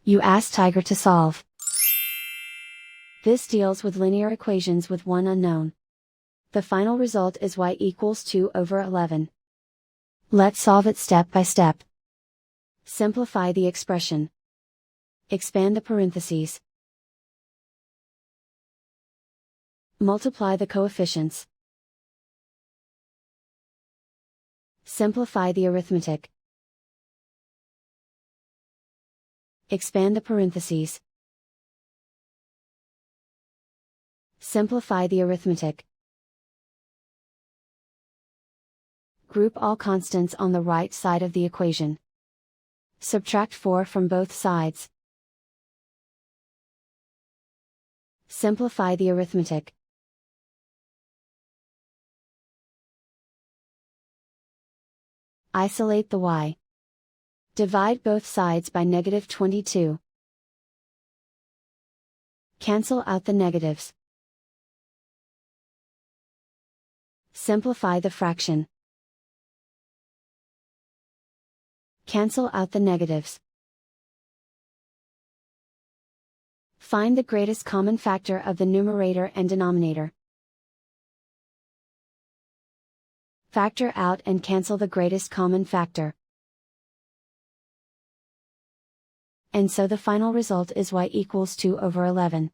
You ask Tiger to solve. This deals with linear equations with one unknown. The final result is y equals 2/11. Let's solve it step by step. Simplify the expression. Expand the parentheses. Multiply the coefficients. Simplify the arithmetic. Expand the parentheses. Simplify the arithmetic. Group all constants on the right side of the equation. Subtract 4 from both sides. Simplify the arithmetic. Isolate the y. Divide both sides by -22. Cancel out the negatives. Simplify the fraction. Cancel out the negatives. Find the greatest common factor of the numerator and denominator. Factor out and cancel the greatest common factor. And so the final result is y equals 2/11.